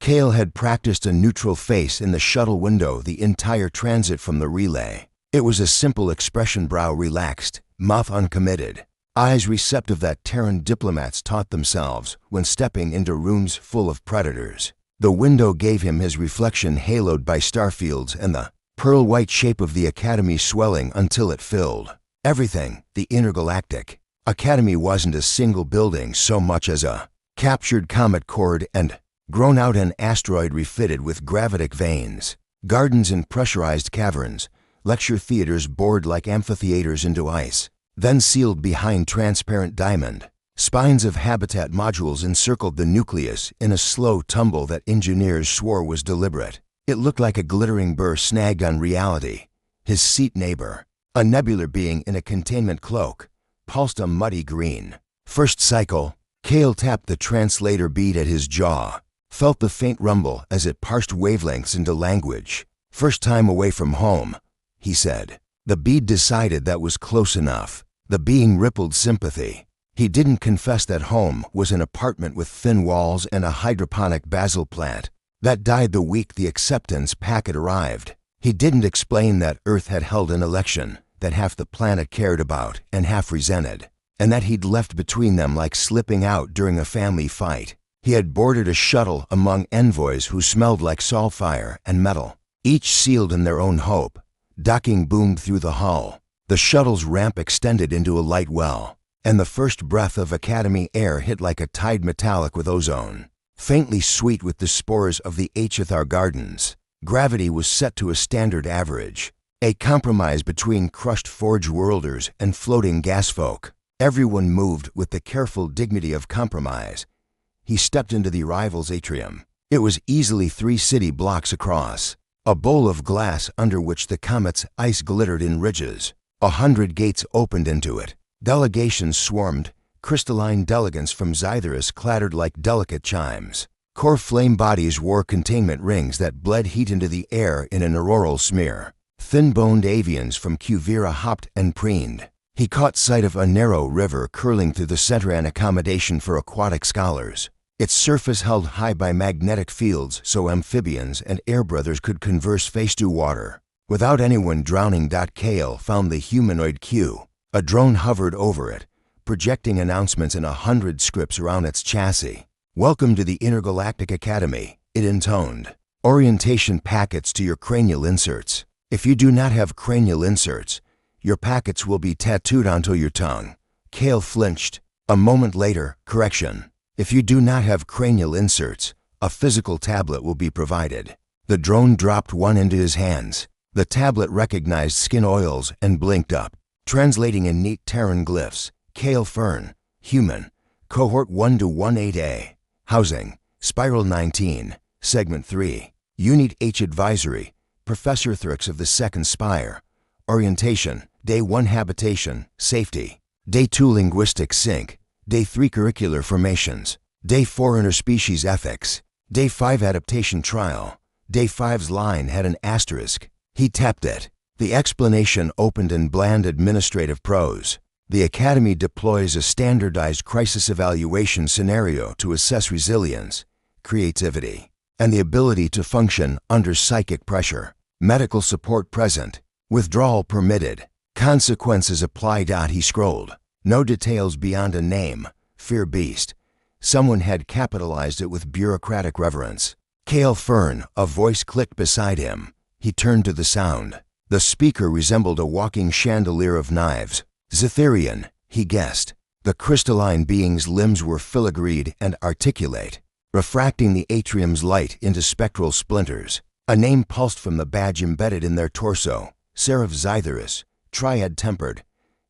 Kale had practiced a neutral face in the shuttle window the entire transit from the relay. It was a simple expression, brow relaxed, mouth uncommitted, eyes receptive that Terran diplomats taught themselves when stepping into rooms full of predators. The window gave him his reflection haloed by starfields and the pearl-white shape of the Academy swelling until it filled everything. The Intergalactic Academy wasn't a single building so much as a captured comet cord and grown out an asteroid refitted with gravitic veins, gardens in pressurized caverns, lecture theaters bored like amphitheaters into ice, then sealed behind transparent diamond. Spines of habitat modules encircled the nucleus in a slow tumble that engineers swore was deliberate. It looked like a glittering burr snagged on reality. His seat neighbor, a nebular being in a containment cloak, pulsed a muddy green. First cycle. Kale tapped the translator bead at his jaw, felt the faint rumble as it parsed wavelengths into language. First time away from home, he said. The bead decided that was close enough. The being rippled sympathy. He didn't confess that home was an apartment with thin walls and a hydroponic basil plant that died the week the acceptance packet arrived. He didn't explain that Earth had held an election that half the planet cared about and half resented, and that he'd left between them like slipping out during a family fight. He had boarded a shuttle among envoys who smelled like sulfire and metal, each sealed in their own hope. Docking boomed through the hull. The shuttle's ramp extended into a light well, and the first breath of Academy air hit like a tide metallic with ozone, faintly sweet with the spores of the HFY gardens. Gravity was set to a standard average, a compromise between crushed forge worlders and floating gas folk. Everyone moved with the careful dignity of compromise. He stepped into the arrival's atrium. It was easily 3 city blocks across, a bowl of glass under which the comet's ice glittered in ridges. 100 gates opened into it. Delegations swarmed. Crystalline delegates from Zythorus clattered like delicate chimes. Core flame bodies wore containment rings that bled heat into the air in an auroral smear. Thin-boned avians from Cuvira hopped and preened. He caught sight of a narrow river curling through the center, an accommodation for aquatic scholars. Its surface held high by magnetic fields so amphibians and air brothers could converse face to water without anyone drowning. Kale found the humanoid Q. A drone hovered over it, projecting announcements in 100 scripts around its chassis. "Welcome to the Intergalactic Academy," it intoned. "Orientation packets to your cranial inserts. If you do not have cranial inserts, your packets will be tattooed onto your tongue." Kale flinched. A moment later, correction. "If you do not have cranial inserts, a physical tablet will be provided." The drone dropped one into his hands. The tablet recognized skin oils and blinked up, translating in neat Terran glyphs. Kale Fern, human, cohort 1-18A, housing, Spiral 19, Segment 3, Unit H Advisory, Professor Thrix of the Second Spire. Orientation, Day 1 Habitation, Safety, Day 2 Linguistic Sync, Day 3 Curricular Formations, Day 4 Interspecies Ethics, Day 5 Adaptation Trial. Day 5's line had an asterisk. He tapped it. The explanation opened in bland administrative prose. The Academy deploys a standardized crisis evaluation scenario to assess resilience, creativity, and the ability to function under psychic pressure. Medical support present. Withdrawal permitted. Consequences applied. He scrolled. No details beyond a name. Fear Beast. Someone had capitalized it with bureaucratic reverence. Kale Fern. A voice clicked beside him. He turned to the sound. The speaker resembled a walking chandelier of knives. Zytherian, he guessed. The crystalline being's limbs were filigreed and articulate, refracting the atrium's light into spectral splinters. A name pulsed from the badge embedded in their torso. Seraph Zythorus, triad-tempered.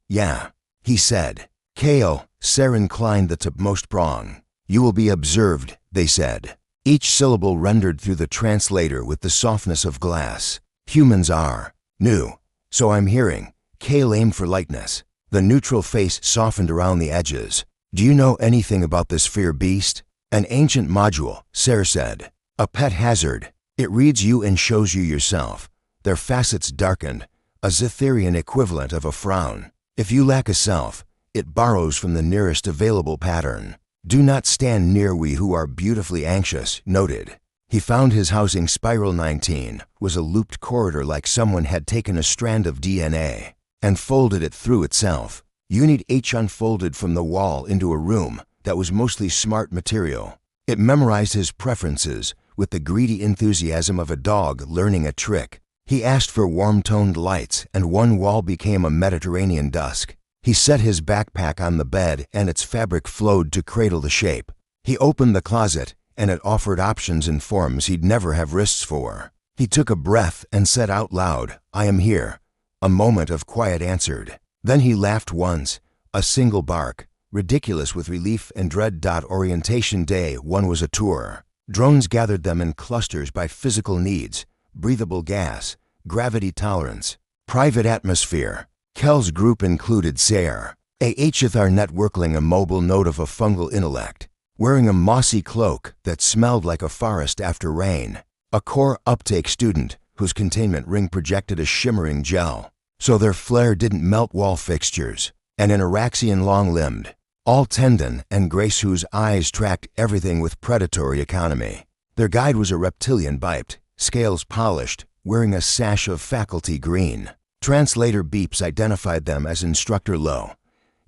"Yeah," he said. Kale, Ser inclined the topmost prong. "You will be observed," they said. Each syllable rendered through the translator with the softness of glass. "Humans are new, so I'm hearing." Kale aimed for lightness. The neutral face softened around the edges. "Do you know anything about this Fear Beast?" "An ancient module," Ser said. "A pet hazard. It reads you and shows you yourself. Their facets darkened, a Zytherian equivalent of a frown. If you lack a self, it borrows from the nearest available pattern. Do not stand near we who are beautifully anxious," noted. He found his housing spiral 19 was a looped corridor like someone had taken a strand of DNA and folded it through itself. Unit H unfolded from the wall into a room that was mostly smart material. It memorized his preferences with the greedy enthusiasm of a dog learning a trick. He asked for warm-toned lights, and one wall became a Mediterranean dusk. He set his backpack on the bed, and its fabric flowed to cradle the shape. He opened the closet, and it offered options in forms he'd never have wrists for. He took a breath and said out loud, "I am here." A moment of quiet answered. Then he laughed once, a single bark, ridiculous with relief and dread. Orientation day 1 was a tour. Drones gathered them in clusters by physical needs, breathable gas, gravity tolerance, private atmosphere. Kel's group included Sayer, a HFY networkling, a mobile node of a fungal intellect, wearing a mossy cloak that smelled like a forest after rain. A core uptake student whose containment ring projected a shimmering gel, so their flare didn't melt wall fixtures, and an Araxian long-limbed, all tendon and grace whose eyes tracked everything with predatory economy. Their guide was a reptilian biped, scales polished, wearing a sash of faculty green. Translator beeps identified them as Instructor Low.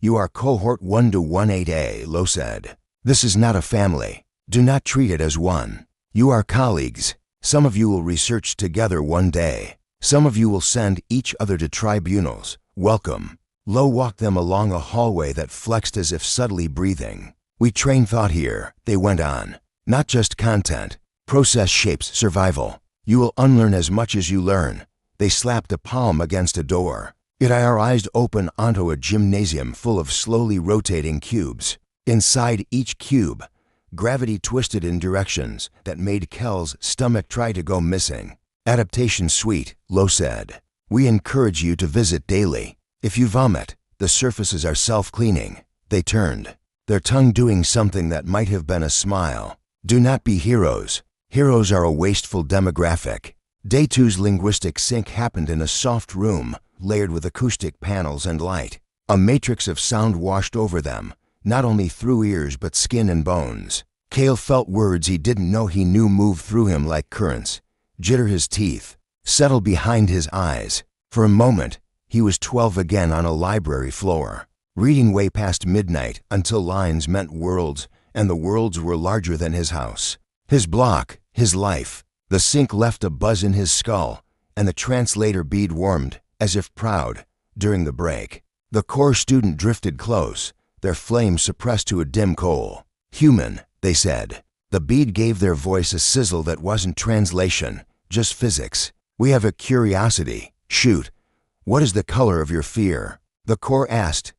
"You are cohort 1 to 18A, Low said. "This is not a family. Do not treat it as one. You are colleagues. Some of you will research together one day. Some of you will send each other to tribunals. Welcome." Low walked them along a hallway that flexed as if subtly breathing. "We train thought here," they went on. "Not just content. Process shapes survival. You will unlearn as much as you learn." They slapped a palm against a door. Our eyes opened onto a gymnasium full of slowly rotating cubes. Inside each cube, gravity twisted in directions that made Kel's stomach try to go missing. "Adaptation suite," Low said. "We encourage you to visit daily. If you vomit, the surfaces are self-cleaning." They turned, their tongue doing something that might have been a smile. "Do not be heroes. Heroes are a wasteful demographic." Day 2's linguistic sync happened in a soft room, layered with acoustic panels and light. A matrix of sound washed over them, not only through ears but skin and bones. Kale felt words he didn't know he knew move through him like currents, jitter his teeth, settle behind his eyes. For a moment, he was 12 again on a library floor, reading way past midnight until lines meant worlds, and the worlds were larger than his house. His block, his life. The sync left a buzz in his skull, and the translator bead warmed, as if proud, during the break. The core student drifted close, their flame suppressed to a dim coal. "Human," they said. The bead gave their voice a sizzle that wasn't translation, just physics. "We have a curiosity. Shoot. What is the color of your fear?" The core asked.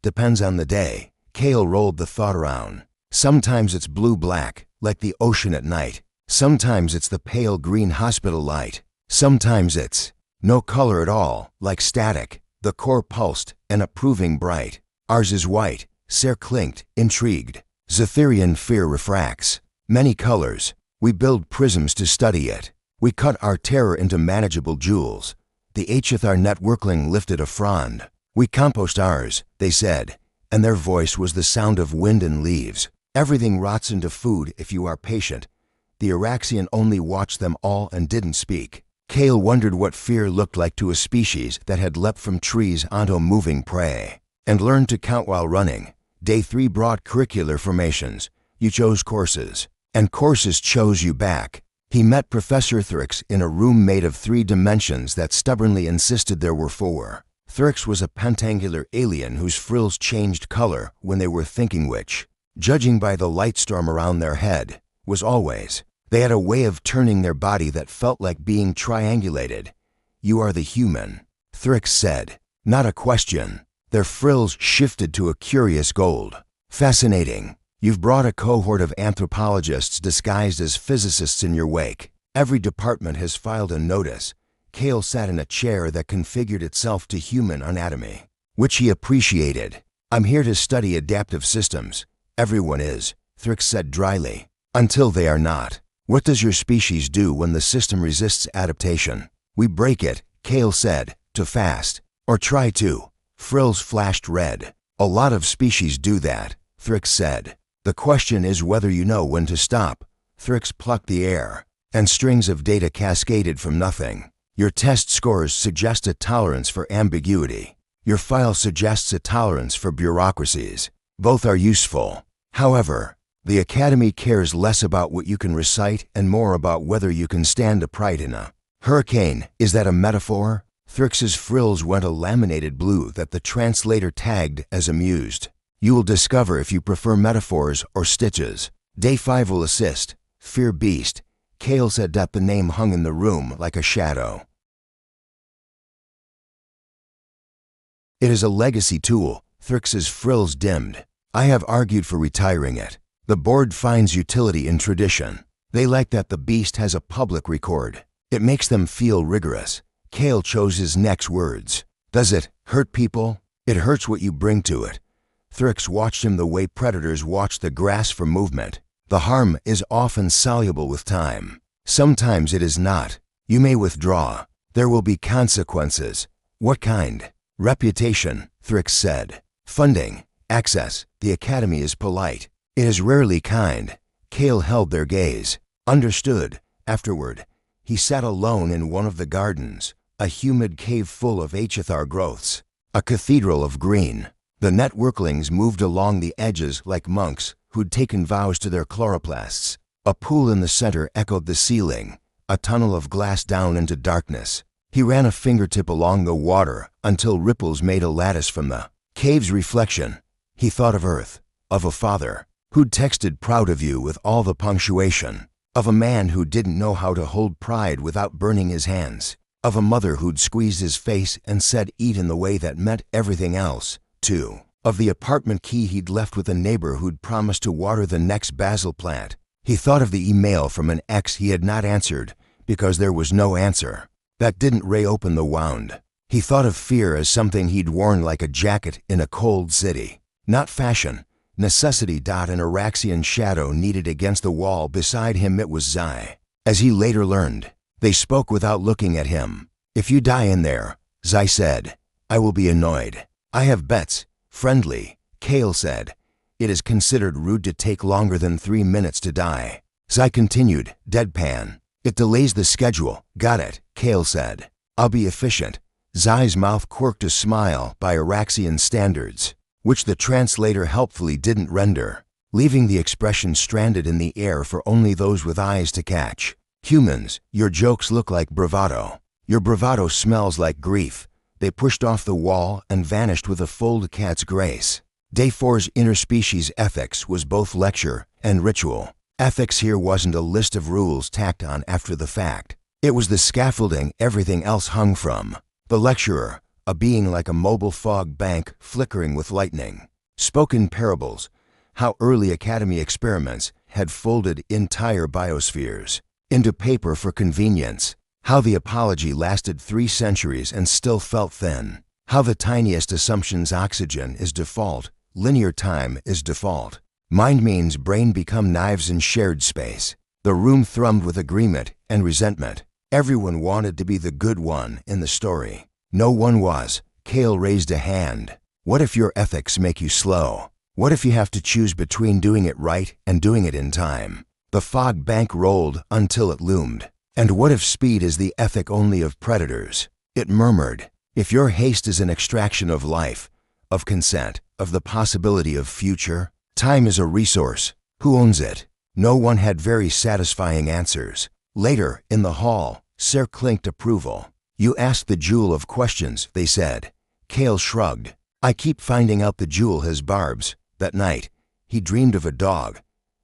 Depends on the day." Kale rolled the thought around. "Sometimes it's blue-black, like the ocean at night. Sometimes it's the pale green hospital light. Sometimes it's no color at all, like static." The core pulsed, an approving bright. "Ours is white," Ser clinked, intrigued. "Zetherian fear refracts. Many colors. We build prisms to study it. We cut our terror into manageable jewels." The HFY networkling lifted a frond. "We compost ours," they said, and their voice was the sound of wind and leaves. "Everything rots into food if you are patient." The Araxian only watched them all and didn't speak. Kale wondered what fear looked like to a species that had leapt from trees onto moving prey, and learned to count while running. Day 3 brought curricular formations. You chose courses, and courses chose you back. He met Professor Thrix in a room made of 3 dimensions that stubbornly insisted there were 4. Thrix was a pentangular alien whose frills changed color when they were thinking, which, judging by the light storm around their head, was always. They had a way of turning their body that felt like being triangulated. "You are the human," Thrix said. Not a question. Their frills shifted to a curious gold. "Fascinating. You've brought a cohort of anthropologists disguised as physicists in your wake. Every department has filed a notice." Kale sat in a chair that configured itself to human anatomy, which he appreciated. "I'm here to study adaptive systems." "Everyone is," Thrix said dryly. "Until they are not." "What does your species do when the system resists adaptation?" "We break it," Kale said, "to fast. Or try to." Frills flashed red. "A lot of species do that," Thrix said. "The question is whether you know when to stop." Thrix plucked the air, and strings of data cascaded from nothing. Your test scores suggest a tolerance for ambiguity. Your file suggests a tolerance for bureaucracies. Both are useful. However, the Academy cares less about what you can recite and more about whether you can stand upright in a hurricane. Is that a metaphor? Thrix's frills went a laminated blue that the translator tagged as amused. You will discover if you prefer metaphors or stitches. Day 5 will assist. Fear Beast. Kale said that the name hung in the room like a shadow. It is a legacy tool. Thrix's frills dimmed. I have argued for retiring it. The board finds utility in tradition. They like that the beast has a public record. It makes them feel rigorous. Kale chose his next words. Does it hurt people? It hurts what you bring to it. Thrix watched him the way predators watch the grass for movement. The harm is often soluble with time. Sometimes it is not. You may withdraw. There will be consequences. What kind? Reputation, Thrix said. Funding. Access. The Academy is polite. It is rarely kind. Kale held their gaze. Understood. Afterward, he sat alone in one of the gardens, a humid cave full of HFY growths, a cathedral of green. The networklings moved along the edges like monks who'd taken vows to their chloroplasts. A pool in the center echoed the ceiling, a tunnel of glass down into darkness. He ran a fingertip along the water until ripples made a lattice from the cave's reflection. He thought of Earth, of a father who'd texted proud of you with all the punctuation, of a man who didn't know how to hold pride without burning his hands, of a mother who'd squeezed his face and said eat in the way that meant everything else, too, of the apartment key he'd left with a neighbor who'd promised to water the next basil plant. He thought of the email from an ex he had not answered because there was no answer. That didn't reopen the wound. He thought of fear as something he'd worn like a jacket in a cold city. Not fashion. Necessity. An Araxian shadow needed against the wall beside him. It was Zai. As he later learned, they spoke without looking at him. If you die in there, Zai said, I will be annoyed. I have bets. Friendly, Kale said. It is considered rude to take longer than 3 minutes to die. Zai continued, deadpan. It delays the schedule. Got it, Kale said. I'll be efficient. Zai's mouth quirked a smile by Araxian standards, which the translator helpfully didn't render, leaving the expression stranded in the air for only those with eyes to catch. Humans, your jokes look like bravado. Your bravado smells like grief. They pushed off the wall and vanished with a fold cat's grace. Day 4's interspecies ethics was both lecture and ritual. Ethics here wasn't a list of rules tacked on after the fact. It was the scaffolding everything else hung from. The lecturer, a being like a mobile fog bank flickering with lightning, spoke in parables, how early Academy experiments had folded entire biospheres into paper for convenience, how the apology lasted 3 centuries and still felt thin, how the tiniest assumption's oxygen is default, linear time is default. Mind means brain become knives in shared space. The room thrummed with agreement and resentment. Everyone wanted to be the good one in the story. No one was. Kale raised a hand. What if your ethics make you slow? What if you have to choose between doing it right and doing it in time? The fog bank rolled until it loomed. And what if speed is the ethic only of predators? It murmured. If your haste is an extraction of life, of consent, of the possibility of future, time is a resource. Who owns it? No one had very satisfying answers. Later, in the hall, Ser clinked approval. You asked the jewel of questions, they said. Kale shrugged. I keep finding out the jewel has barbs. That night, he dreamed of a dog.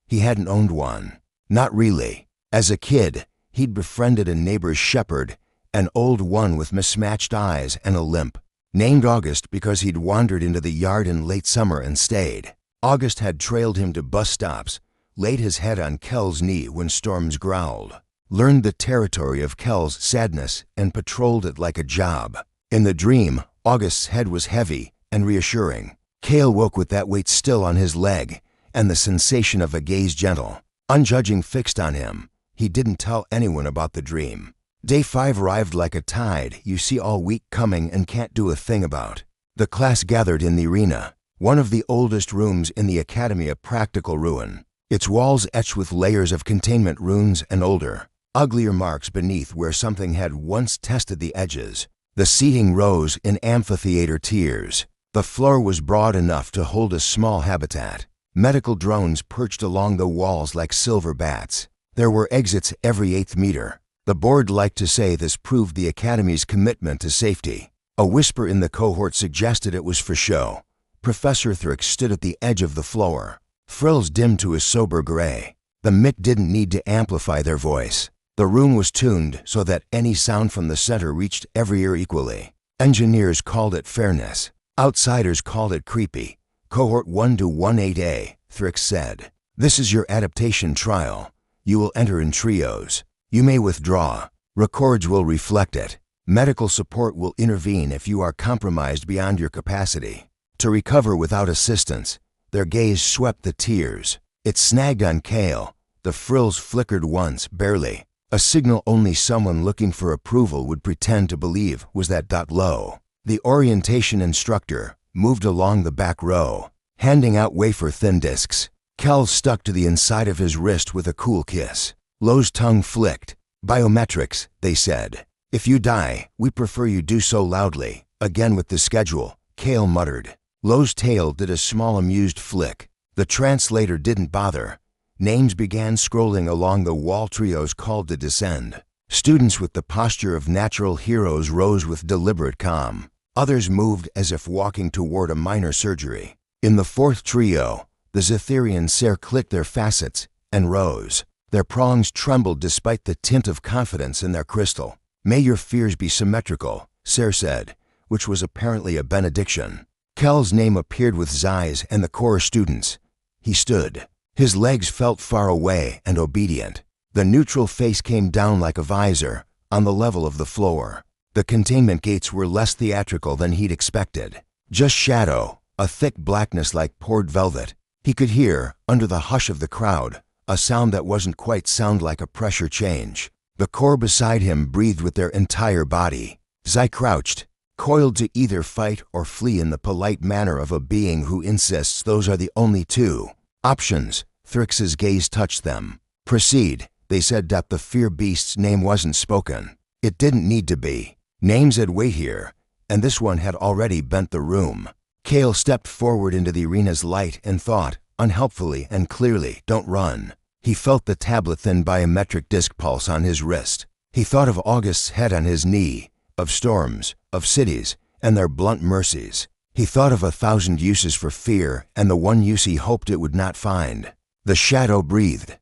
He hadn't owned one. Not really. As a kid, he'd befriended a neighbor's shepherd, an old one with mismatched eyes and a limp. Named August because he'd wandered into the yard in late summer and stayed. August had trailed him to bus stops, laid his head on Kel's knee when storms growled, learned the territory of Kel's sadness and patrolled it like a job. In the dream, August's head was heavy and reassuring. Kale woke with that weight still on his leg and the sensation of a gaze gentle, unjudging fixed on him. He didn't tell anyone about the dream. Day 5 arrived like a tide you see all week coming and can't do a thing about. The class gathered in the arena, one of the oldest rooms in the Academy, a practical ruin. its walls etched with layers of containment runes and older, uglier marks beneath where something had once tested the edges. The seating rose in amphitheater tiers. The floor was broad enough to hold a small habitat. Medical drones perched along the walls like silver bats. There were exits every 8th meter. The board liked to say this proved the Academy's commitment to safety. A whisper in the cohort suggested it was for show. Professor Thrix stood at the edge of the floor. Frills dimmed to a sober gray. The mic didn't need to amplify their voice. The room was tuned so that any sound from the center reached every ear equally. Engineers called it fairness. Outsiders called it creepy. Cohort 1 to 18A, Thrix said. This is your adaptation trial. You will enter in trios. You may withdraw. Records will reflect it. Medical support will intervene if you are compromised beyond your capacity. To recover without assistance, their gaze swept the tiers. It snagged on Kale. The frills flickered once, barely. A signal only someone looking for approval would pretend to believe was that low. The orientation instructor moved along the back row, handing out wafer-thin discs. Kel stuck to the inside of his wrist with a cool kiss. Lowe's tongue flicked. Biometrics, they said. If you die, we prefer you do so loudly. Again with the schedule, Kale muttered. Lowe's tail did a small amused flick. The translator didn't bother. Names began scrolling along the wall. Trios called to descend. Students with the posture of natural heroes rose with deliberate calm. Others moved as if walking toward a minor surgery. In the 4th trio, the Zetherian Ser clicked their facets and rose. Their prongs trembled despite the tint of confidence in their crystal. May your fears be symmetrical, Ser said, which was apparently a benediction. Kel's name appeared with Zeiss and the core students. He stood. His legs felt far away and obedient. The neutral face came down like a visor, on the level of the floor. The containment gates were less theatrical than he'd expected. Just shadow, a thick blackness like poured velvet. He could hear, under the hush of the crowd, a sound that wasn't quite sound like a pressure change. The core beside him breathed with their entire body. Zai crouched, coiled to either fight or flee in the polite manner of a being who insists those are the only two options. Thrix's gaze touched them. Proceed, they said that the fear beast's name wasn't spoken. It didn't need to be. Names had weight here, and this one had already bent the room. Kale stepped forward into the arena's light and thought, unhelpfully and clearly, don't run. He felt the tablet-thin biometric disc pulse on his wrist. He thought of August's head on his knee, of storms, of cities, and their blunt mercies. He thought of 1,000 uses for fear and the one use he hoped it would not find. The shadow breathed.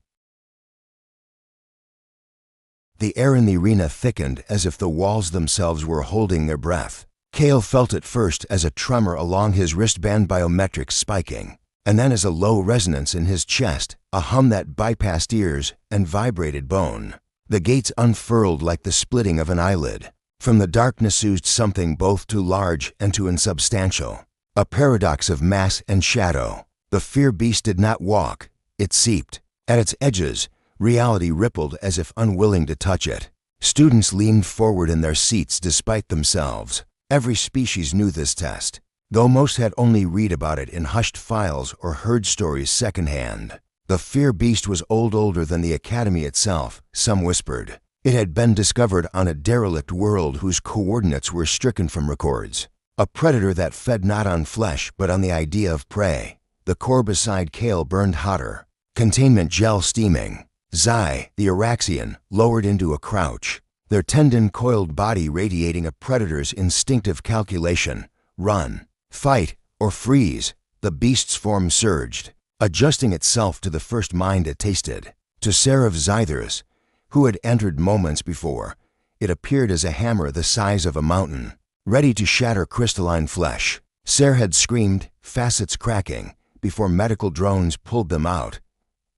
The air in the arena thickened as if the walls themselves were holding their breath. Kale felt it first as a tremor along his wristband, biometrics spiking, and then as a low resonance in his chest, a hum that bypassed ears and vibrated bone. The gates unfurled like the splitting of an eyelid. From the darkness oozed something both too large and too insubstantial, a paradox of mass and shadow. The fear beast did not walk, it seeped. At its edges, reality rippled as if unwilling to touch it. Students leaned forward in their seats despite themselves. Every species knew this test, though most had only read about it in hushed files or heard stories secondhand. The fear beast was older than the Academy itself, some whispered. It had been discovered on a derelict world whose coordinates were stricken from records. A predator that fed not on flesh but on the idea of prey. The core beside Kale burned hotter. Containment gel steaming. Zai, the Araxian, lowered into a crouch, their tendon-coiled body radiating a predator's instinctive calculation. Run, fight, or freeze. The beast's form surged, adjusting itself to the first mind it tasted. To Seraph Zythers, who had entered moments before, it appeared as a hammer the size of a mountain, ready to shatter crystalline flesh. Ser had screamed, facets cracking, before medical drones pulled them out.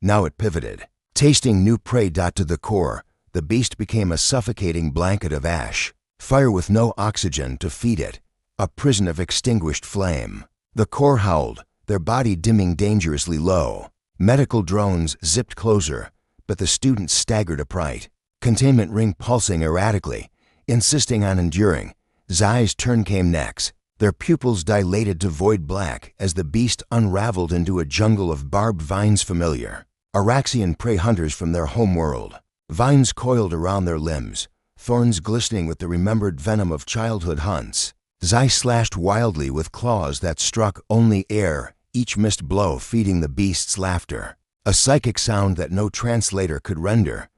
Now it pivoted. Tasting new prey. To the core, the beast became a suffocating blanket of ash, fire with no oxygen to feed it, a prison of extinguished flame. The core howled, their body dimming dangerously low. Medical drones zipped closer, but the students staggered upright, containment ring pulsing erratically, insisting on enduring. Zai's turn came next. Their pupils dilated to void black as the beast unraveled into a jungle of barbed vines familiar. Araxian prey hunters from their homeworld. Vines coiled around their limbs, thorns glistening with the remembered venom of childhood hunts. Zai slashed wildly with claws that struck only air, each missed blow feeding the beast's laughter. A psychic sound that no translator could render.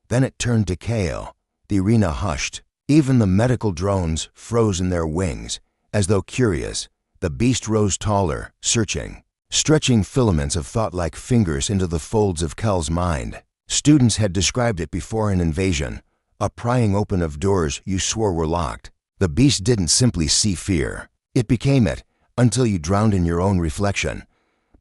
Then it turned to Kale. The arena hushed. Even the medical drones froze in their wings. As though curious, the beast rose taller, searching, stretching filaments of thought like fingers into the folds of Kel's mind. Students had described it before an invasion, a prying open of doors you swore were locked. The beast didn't simply see fear. It became it, until you drowned in your own reflection.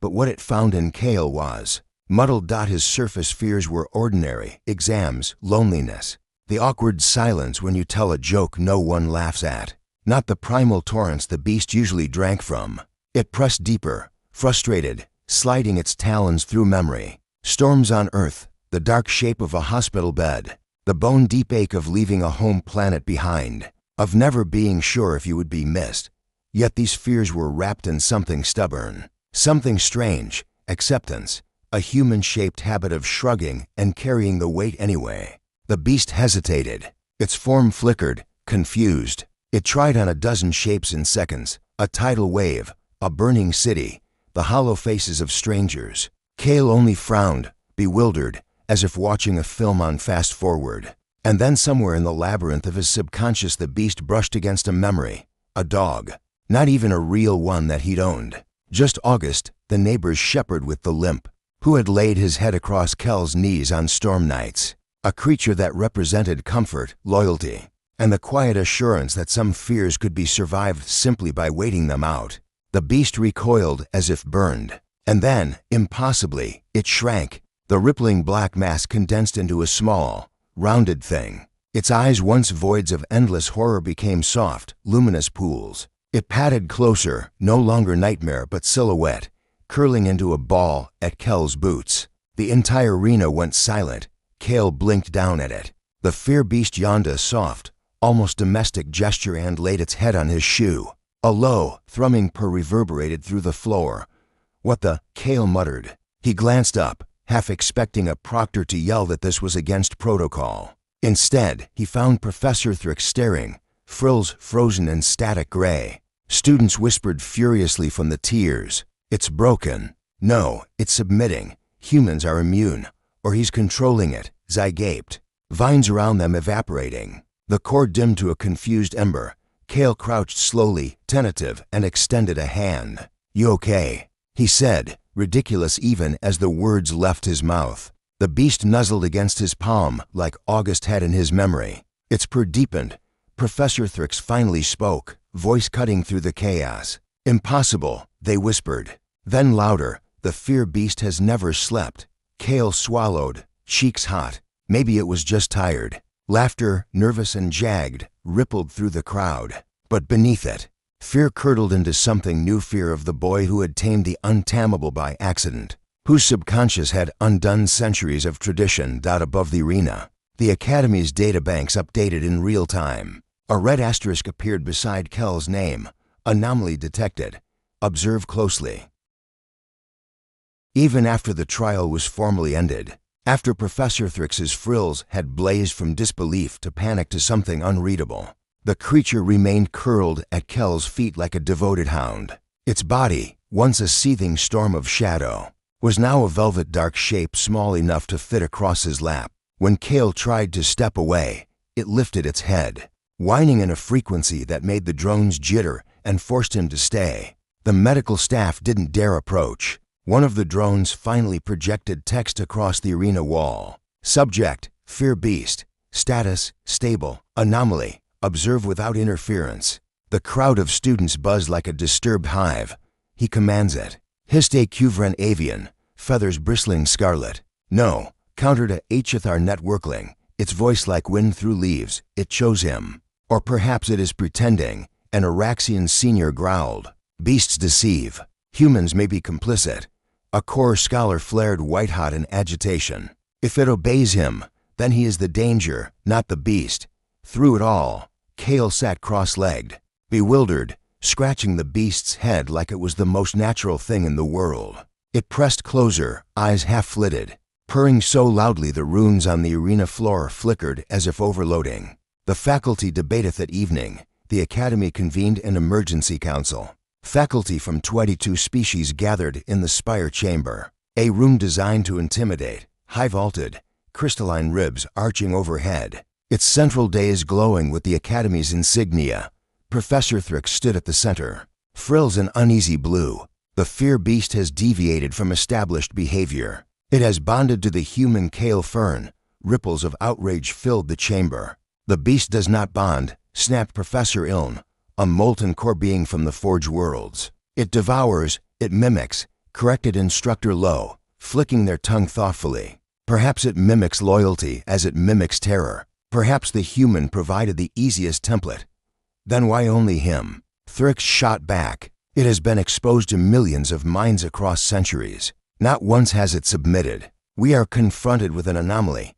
But what it found in Kale was muddled. His surface fears were ordinary: exams, loneliness, the awkward silence when you tell a joke no one laughs at. Not the primal torrents the beast usually drank from. It pressed deeper, frustrated, sliding its talons through memory. Storms on Earth, the dark shape of a hospital bed, the bone-deep ache of leaving a home planet behind, of never being sure if you would be missed. Yet these fears were wrapped in something stubborn, something strange: acceptance, a human-shaped habit of shrugging and carrying the weight anyway. The beast hesitated. Its form flickered, confused. It tried on a dozen shapes in seconds: a tidal wave, a burning city, the hollow faces of strangers. Kale only frowned, bewildered, as if watching a film on fast forward. And then somewhere in the labyrinth of his subconscious the beast brushed against a memory. A dog. Not even a real one that he'd owned. Just August, the neighbor's shepherd with the limp, who had laid his head across Kel's knees on storm nights. A creature that represented comfort, loyalty, and the quiet assurance that some fears could be survived simply by waiting them out. The beast recoiled as if burned. And then, impossibly, it shrank. The rippling black mass condensed into a small, rounded thing. Its eyes, once voids of endless horror, became soft, luminous pools. It padded closer, no longer nightmare but silhouette, curling into a ball at Kel's boots. The entire arena went silent. Kale blinked down at it. The fear beast yawned a soft, almost domestic gesture and laid its head on his shoe. A low, thrumming purr reverberated through the floor. "What the?" Kale muttered. He glanced up, half expecting a proctor to yell that this was against protocol. Instead, he found Professor Thrick staring, frills frozen in static gray. Students whispered furiously from the tiers. "It's broken." "No, it's submitting. Humans are immune. Or he's controlling it," Zai gaped. Vines around them evaporating. The core dimmed to a confused ember. Kale crouched slowly, tentative, and extended a hand. "You okay?" he said, ridiculous even as the words left his mouth. The beast nuzzled against his palm like August had in his memory. Its purr deepened. Professor Thrix finally spoke, voice cutting through the chaos. "Impossible," they whispered. Then louder, "The fear beast has never slept." Kale swallowed, cheeks hot. Maybe it was just tired. Laughter, nervous and jagged, rippled through the crowd. But beneath it, fear curdled into something new: fear of the boy who had tamed the untamable by accident, whose subconscious had undone centuries of tradition. Above the arena, the Academy's databanks updated in real time. A red asterisk appeared beside Kel's name. "Anomaly detected. Observe closely." Even after the trial was formally ended, after Professor Thrix's frills had blazed from disbelief to panic to something unreadable, the creature remained curled at Kel's feet like a devoted hound. Its body, once a seething storm of shadow, was now a velvet dark shape small enough to fit across his lap. When Kale tried to step away, it lifted its head, whining in a frequency that made the drones jitter and forced him to stay. The medical staff didn't dare approach. One of the drones finally projected text across the arena wall. "Subject, fear beast. Status, stable. Anomaly, observe without interference." The crowd of students buzzed like a disturbed hive. "He commands it. Histe cuvren avian, feathers bristling scarlet." "No," countered a HFY networkling, its voice like wind through leaves. "It chose him. Or perhaps it is pretending," an Araxian senior growled. "Beasts deceive. Humans may be complicit." A core scholar flared white-hot in agitation. "If it obeys him, then he is the danger, not the beast." Through it all, Kale sat cross-legged, bewildered, scratching the beast's head like it was the most natural thing in the world. It pressed closer, eyes half-flitted. purring so loudly the runes on the arena floor flickered as if overloading. The faculty debateth at evening. The academy convened an emergency council. Faculty from 22 species gathered in the spire chamber, a room designed to intimidate, high-vaulted, crystalline ribs arching overhead, its central dais glowing with the academy's insignia. Professor Thrix stood at the center, frills an uneasy blue. The fear beast has deviated from established behavior. It has bonded to the human kale fern. Ripples of outrage filled the chamber. The beast does not bond, snapped Professor Ilm, a molten core being from the Forge worlds. It devours, it mimics, corrected Instructor Low, flicking their tongue thoughtfully. Perhaps it mimics loyalty as it mimics terror. Perhaps the human provided the easiest template. Then why only him? Thrix shot back. It has been exposed to millions of minds across centuries. Not once has it submitted. We are confronted with an anomaly.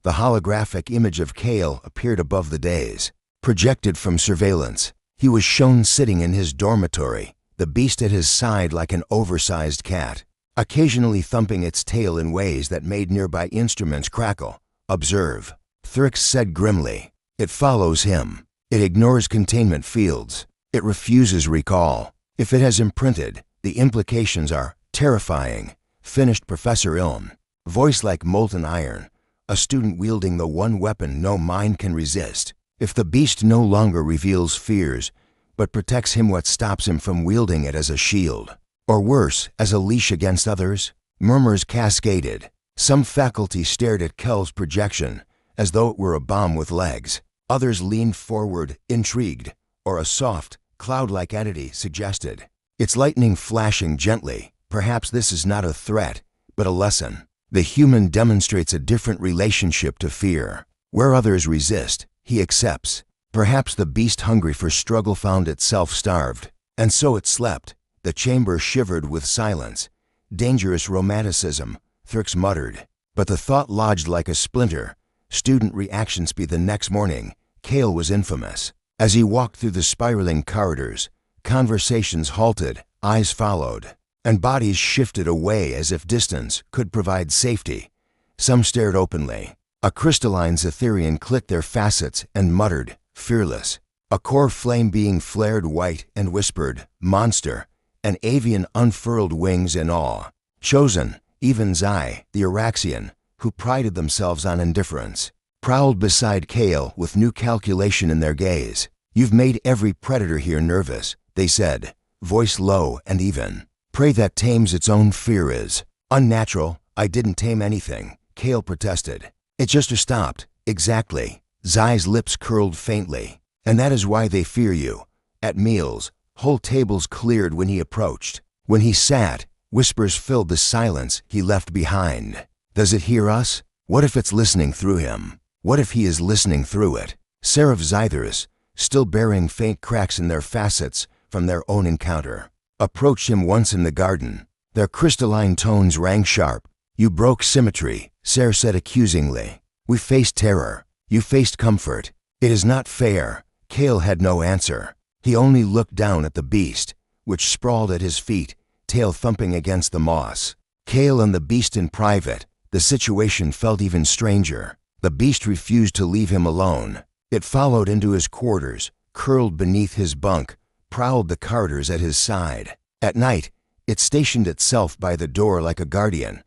The holographic image of Kale appeared above the dais. Projected from surveillance, he was shown sitting in his dormitory, the beast at his side like an oversized cat, occasionally thumping its tail in ways that made nearby instruments crackle. Observe, Thrix said grimly. It follows him. It ignores containment fields. It refuses recall. If it has imprinted, the implications are terrifying, finished Professor Ilm. Voice like molten iron, a student wielding the one weapon no mind can resist. If the beast no longer reveals fears, but protects him, what stops him from wielding it as a shield? Or worse, as a leash against others? Murmurs cascaded. Some faculty stared at Kel's projection, as though it were a bomb with legs. Others leaned forward, intrigued, or a soft, cloud-like entity suggested. Its lightning flashing gently. Perhaps this is not a threat, but a lesson. The human demonstrates a different relationship to fear. Where others resist, he accepts. Perhaps the beast hungry for struggle found itself starved, and so it slept. The chamber shivered with silence. Dangerous romanticism, Thrix muttered. But the thought lodged like a splinter. Student reaction speed. The next morning, Kale was infamous. As he walked through the spiraling corridors, conversations halted, eyes followed, and bodies shifted away as if distance could provide safety. Some stared openly. A crystalline Zetherian clicked their facets and muttered, fearless. A core flame being flared white and whispered, monster. An avian unfurled wings in awe. Chosen, even Zai, the Araxian, who prided themselves on indifference, prowled beside Kale with new calculation in their gaze. You've made every predator here nervous, they said, voice low and even. Prey that tames its own fear is unnatural. I didn't tame anything, Kale protested. It just stopped. Exactly. Zai's lips curled faintly. And that is why they fear you. At meals, whole tables cleared when he approached. When he sat, whispers filled the silence he left behind. Does it hear us? What if it's listening through him? What if he is listening through it? Seraph Zythers, still bearing faint cracks in their facets from their own encounter, approached him once in the garden. Their crystalline tones rang sharp. You broke symmetry, Ser said accusingly. We faced terror. You faced comfort. It is not fair. Kale had no answer. He only looked down at the beast, which sprawled at his feet, tail thumping against the moss. Kale and the beast in private. The situation felt even stranger. The beast refused to leave him alone. It followed into his quarters, curled beneath his bunk, prowled the corridors at his side. At night, it stationed itself by the door like a guardian.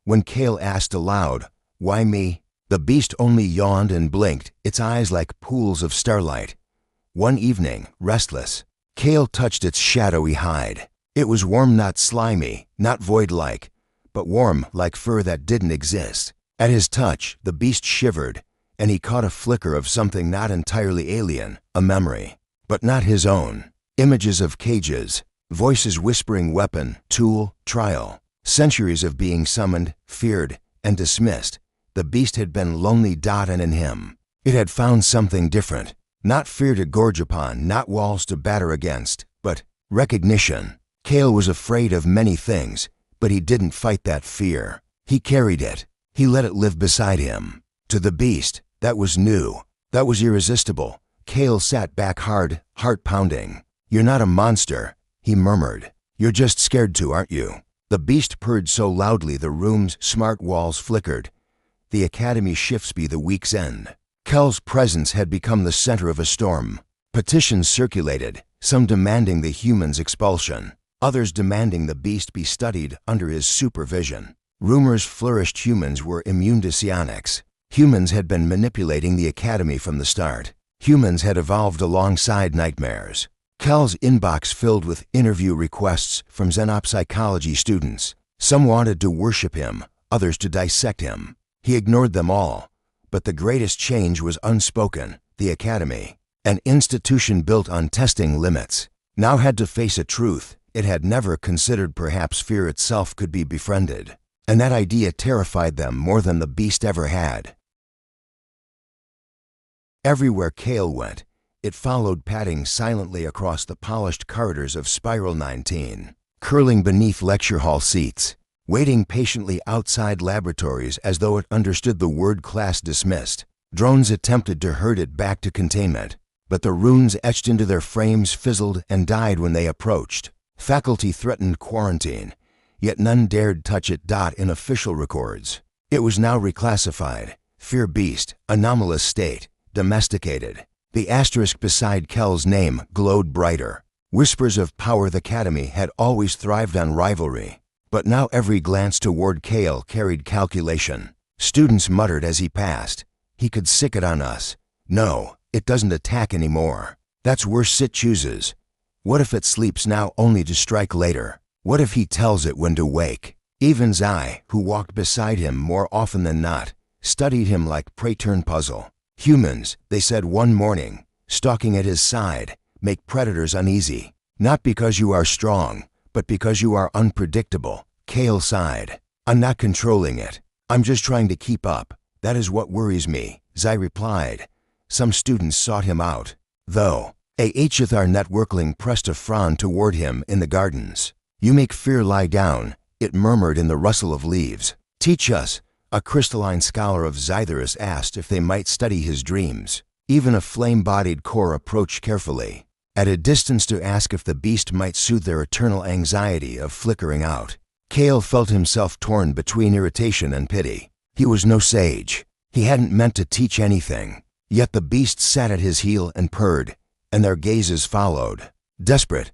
When Kale asked aloud, why me? The beast only yawned and blinked, its eyes like pools of starlight. One evening, restless, Kale touched its shadowy hide. It was warm, not slimy, not void-like, but warm like fur that didn't exist. At his touch, the beast shivered, and he caught a flicker of something not entirely alien, a memory, but not his own. Images of cages, voices whispering weapon, tool, trial. Centuries of being summoned, feared, and dismissed. The beast had been lonely. And in him, it had found something different. Not fear to gorge upon, not walls to batter against, but recognition. Kale was afraid of many things, but he didn't fight that fear. He carried it. He let it live beside him. To the beast, that was new. That was irresistible. Kale sat back hard, heart pounding. You're not a monster, he murmured. You're just scared to, aren't you? The beast purred so loudly the room's smart walls flickered. The academy shifts be the week's end. Kel's presence had become the center of a storm. Petitions circulated, some demanding the human's expulsion, others demanding the beast be studied under his supervision. Rumors flourished humans were immune to psionics. Humans had been manipulating the academy from the start. Humans had evolved alongside nightmares. Kel's inbox filled with interview requests from xenopsychology students. Some wanted to worship him, others to dissect him. He ignored them all. But the greatest change was unspoken. The academy, an institution built on testing limits, now had to face a truth it had never considered. Perhaps fear itself could be befriended. And that idea terrified them more than the beast ever had. Everywhere Kale went, it followed, padding silently across the polished corridors of Spiral 19, curling beneath lecture hall seats, waiting patiently outside laboratories as though it understood the word class dismissed. Drones attempted to herd it back to containment, but the runes etched into their frames fizzled and died when they approached. Faculty threatened quarantine, yet none dared touch it. In official records, it was now reclassified. Fear beast, anomalous state, domesticated. The asterisk beside Kel's name glowed brighter. Whispers of power. The academy had always thrived on rivalry, but now every glance toward Kale carried calculation. Students muttered as he passed, "He could sick it on us." "No, it doesn't attack anymore. That's worse. It chooses. What if it sleeps now only to strike later? What if he tells it when to wake?" Even Zai, who walked beside him more often than not, studied him like prey-turn puzzle. Humans, they said one morning, stalking at his side, make predators uneasy. Not because you are strong, but because you are unpredictable. Kale sighed. "I'm not controlling it. I'm just trying to keep up. That is what worries me," Zai replied. Some students sought him out, though. A HFY networkling pressed a frond toward him in the gardens. "You make fear lie down," it murmured in the rustle of leaves. "Teach us." A crystalline scholar of Zythurus asked if they might study his dreams. Even a flame-bodied core approached carefully, at a distance to ask if the beast might soothe their eternal anxiety of flickering out. Kale felt himself torn between irritation and pity. He was no sage. He hadn't meant to teach anything. Yet the beast sat at his heel and purred, and their gazes followed. Desperate,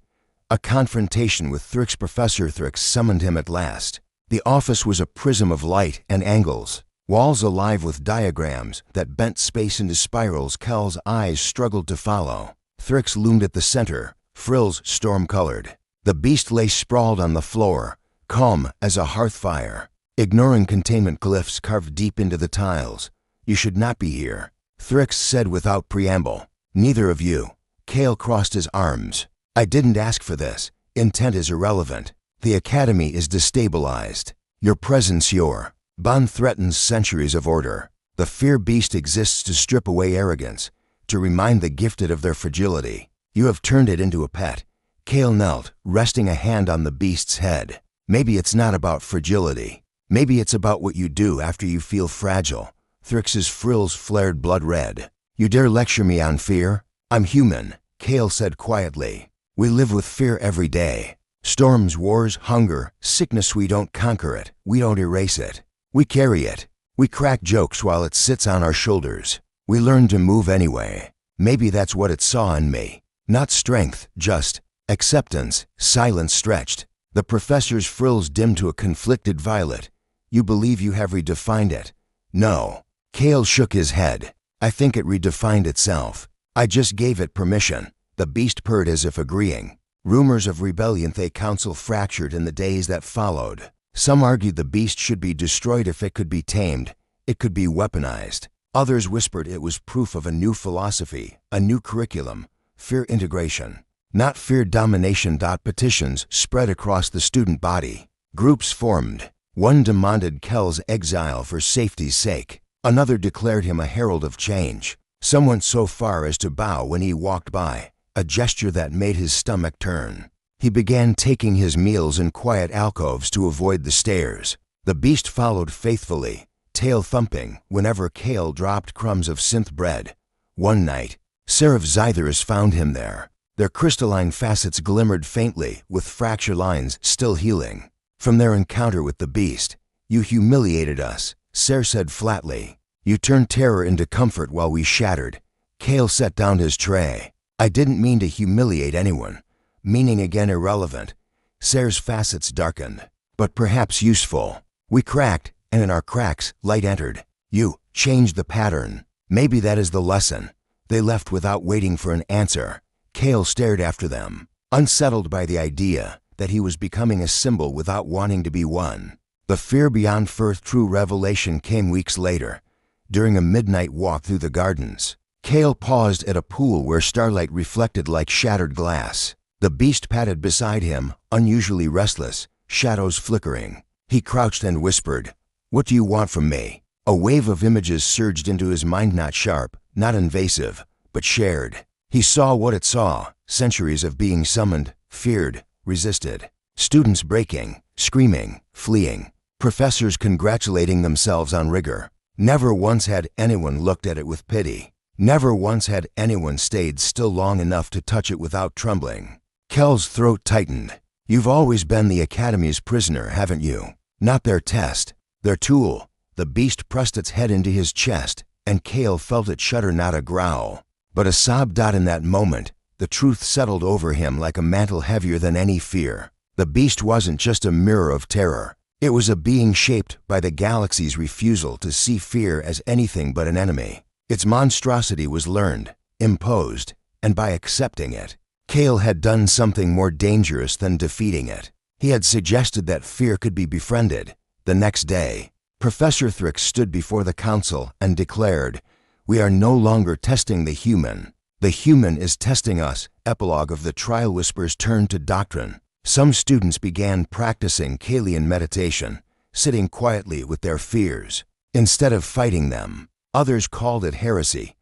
a confrontation with Thrix. Professor Thrix summoned him at last. The office was a prism of light and angles, walls alive with diagrams that bent space into spirals Kel's eyes struggled to follow. Thrix loomed at the center, frills storm-colored. The beast lay sprawled on the floor, calm as a hearth fire, ignoring containment glyphs carved deep into the tiles. "You should not be here," Thrix said without preamble. "Neither of you." Kale crossed his arms. "I didn't ask for this. Intent is irrelevant. The academy is destabilized. Your presence, your bond threatens centuries of order. The fear beast exists to strip away arrogance, to remind the gifted of their fragility. You have turned it into a pet." Kale knelt, resting a hand on the beast's head. "Maybe it's not about fragility. Maybe it's about what you do after you feel fragile." Thrix's frills flared blood red. "You dare lecture me on fear? I'm human," Kale said quietly. "We live with fear every day. Storms, wars, hunger, sickness. We don't conquer it. We don't erase it. We carry it. We crack jokes while it sits on our shoulders. We learn to move anyway. Maybe that's what it saw in me. Not strength, just acceptance." Silence stretched. The professor's frills dimmed to a conflicted violet. "You believe you have redefined it?" "No." Kale shook his head. "I think it redefined itself. I just gave it permission." The beast purred as if agreeing. Rumors of rebellion. The council fractured in the days that followed. Some argued the beast should be destroyed if it could be tamed. It could be weaponized. Others whispered it was proof of a new philosophy, a new curriculum, fear integration, not fear domination. Petitions spread across the student body. Groups formed. One demanded Kel's exile for safety's sake. Another declared him a herald of change. Some went so far as to bow when he walked by, a gesture that made his stomach turn. He began taking his meals in quiet alcoves to avoid the stares. The beast followed faithfully, tail thumping whenever Kale dropped crumbs of synth bread. One night, Seraph Zythurus found him there. Their crystalline facets glimmered faintly with fracture lines still healing. From their encounter with the beast, "You humiliated us," Ser said flatly. "You turned terror into comfort while we shattered." Kale set down his tray. "I didn't mean to humiliate anyone." Meaning again irrelevant. Ser's facets darkened. "But perhaps useful. We cracked, and in our cracks, light entered. You changed the pattern. Maybe that is the lesson." They left without waiting for an answer. Kale stared after them, unsettled by the idea that he was becoming a symbol without wanting to be one. The fear beyond first true revelation came weeks later, during a midnight walk through the gardens. Kale paused at a pool where starlight reflected like shattered glass. The beast padded beside him, unusually restless, shadows flickering. He crouched and whispered, "What do you want from me?" A wave of images surged into his mind, not sharp, not invasive, but shared. He saw what it saw, centuries of being summoned, feared, resisted. Students breaking, screaming, fleeing. Professors congratulating themselves on rigor. Never once had anyone looked at it with pity. Never once had anyone stayed still long enough to touch it without trembling. Kel's throat tightened. "You've always been the Academy's prisoner, haven't you? Not their test, their tool." The beast pressed its head into his chest, and Kale felt it shudder, not a growl. But a sob. In that moment, the truth settled over him like a mantle heavier than any fear. The beast wasn't just a mirror of terror. It was a being shaped by the galaxy's refusal to see fear as anything but an enemy. Its monstrosity was learned, imposed, and by accepting it, Kale had done something more dangerous than defeating it. He had suggested that fear could be befriended. The next day, Professor Thrick stood before the council and declared, "We are no longer testing the human. The human is testing us." Epilogue of the trial. Whispers turned to doctrine. Some students began practicing Kalian meditation, sitting quietly with their fears, instead of fighting them. Others called it heresy.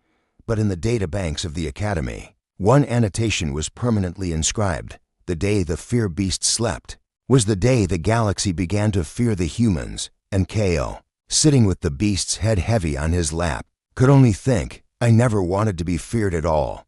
But in the databanks of the Academy, one annotation was permanently inscribed: the day the fear beast slept was the day the galaxy began to fear the humans. And Kale, sitting with the beast's head heavy on his lap, could only think, "I never wanted to be feared at all."